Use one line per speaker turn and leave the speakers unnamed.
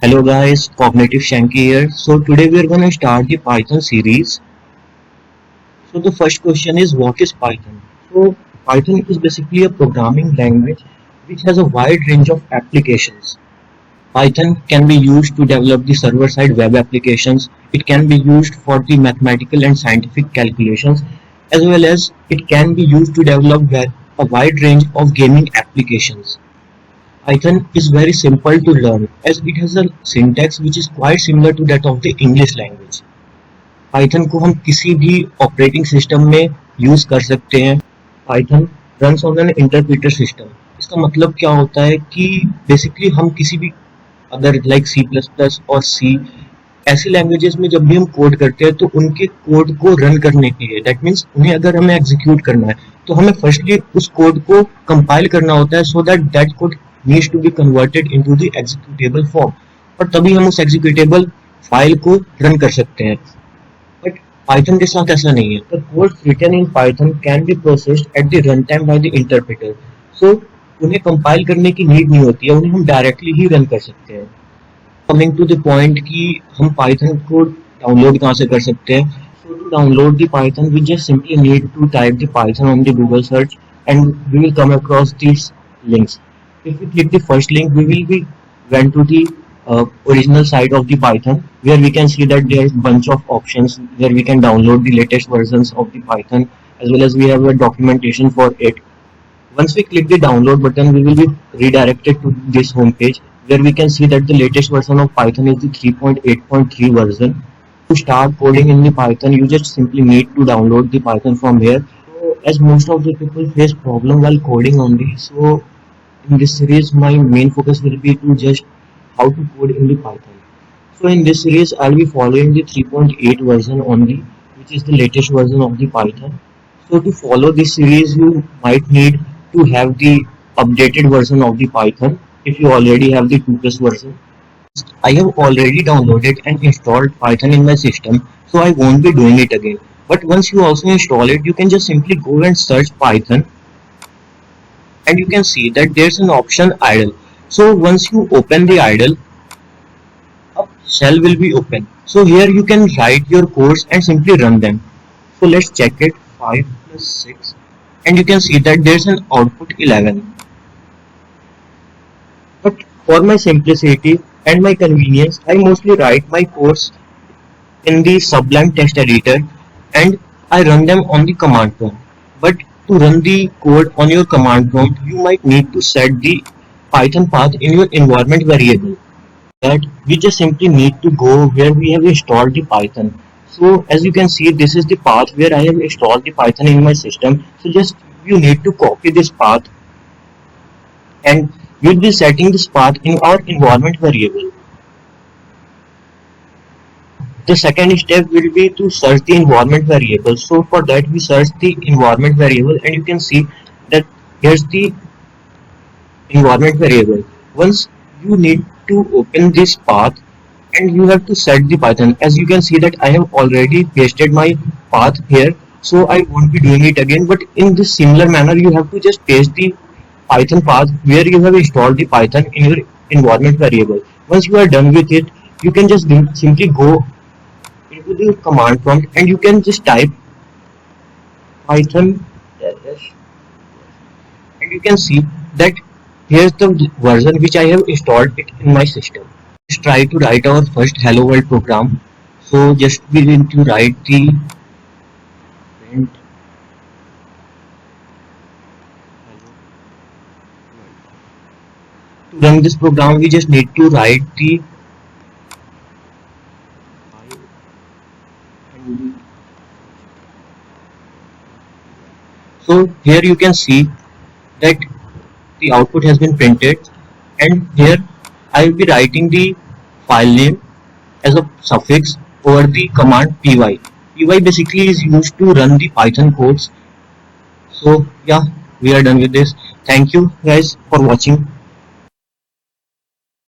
Hello guys, Cognitive Shanky here. So today we are going to start the Python series. So the first question is, what is Python? So Python is basically a programming language which has a wide range of applications. Python can be used to develop the server-side web applications. It can be used for the mathematical and scientific calculations, as well as it can be used to develop a wide range of gaming applications. Python is very simple to learn as it has a syntax which is quite similar to that of the English language. Python को हम किसी भी operating system में use कर सकते हैं. Python runs on an interpreter system. इसका मतलब क्या होता है कि बेसिकली हम किसी भी other like C plus plus और सी ऐसी लैंग्वेजेस में जब भी हम कोड करते हैं तो उनके कोड को रन करने के लिए दैट मीन्स उन्हें अगर हमें एग्जीक्यूट करना है तो हमें फर्स्टली उस कोड को कंपाइल करना होता है so that code needs to be converted into the executable form और तभी हम उस एग्जीक्यूटेबल फाइल को रन कर सकते हैं. बट पाइथन के साथ ऐसा नहीं है. The code written in Python can be processed at the run time by the interpreter. So उन्हें कंपाइल करने की नीड नहीं होती है, उन्हें हम डायरेक्टली ही रन कर सकते हैं. कमिंग टू द पॉइंट कि हम पाइथन को डाउनलोड कहाँ से कर सकते हैं. So to download the Python we just simply need to type the Python on the Google search and we will come across this links. If we click the first link, we will be went to the original site of the Python, where we can see that there is bunch of options where we can download the latest versions of the Python, as well as we have a documentation for it. Once we click the download button, we will be redirected to this home page, where we can see that the latest version of Python is the 3.8.3 version. To start coding in the Python, you just simply need to download the Python from here. So, as most of the people face problem while coding only, so in this series my main focus will be to just how to code in the Python. So in this series I'll be following the 3.8 version only, which is the latest version of the Python. So to follow this series you might need to have the updated version of the Python if you already have the 2 plus version. I have already downloaded and installed Python in my system, so I won't be doing it again. But once you also install it, you can just simply go and search Python, and you can see that there's an option idle. So once you open the idle, a shell will be open. So here you can write your codes and simply run them. So let's check it. 5 plus 6, and you can see that there's an output 11. But for my simplicity and my convenience, I mostly write my codes in the Sublime text editor and I run them on the command prompt. But to run the code on your command prompt, you might need to set the Python path in your environment variable. That we just simply need to go where we have installed the Python. So as you can see, this is the path where I have installed the Python in my system. So just you need to copy this path and we'll be setting this path in our environment variable. The second step will be to search the environment variable. So for that we search the environment variable and you can see that here's the environment variable. Once you need to open this path and you have to set the Python. As you can see that I have already pasted my path here, so I won't be doing it again, but in this similar manner you have to just paste the Python path where you have installed the Python in your environment variable. Once you are done with it, you can just simply go into the command prompt and you can just type Python and you can see that here's the version which I have installed it in my system. Let's try to write our first hello world program. So just we need to write the print to run this program. We just need to write the so here you can see that the output has been printed, and here I will be writing the file name as a suffix over the command py. Py basically is used to run the Python codes. So yeah, we are done with this. Thank you guys for watching.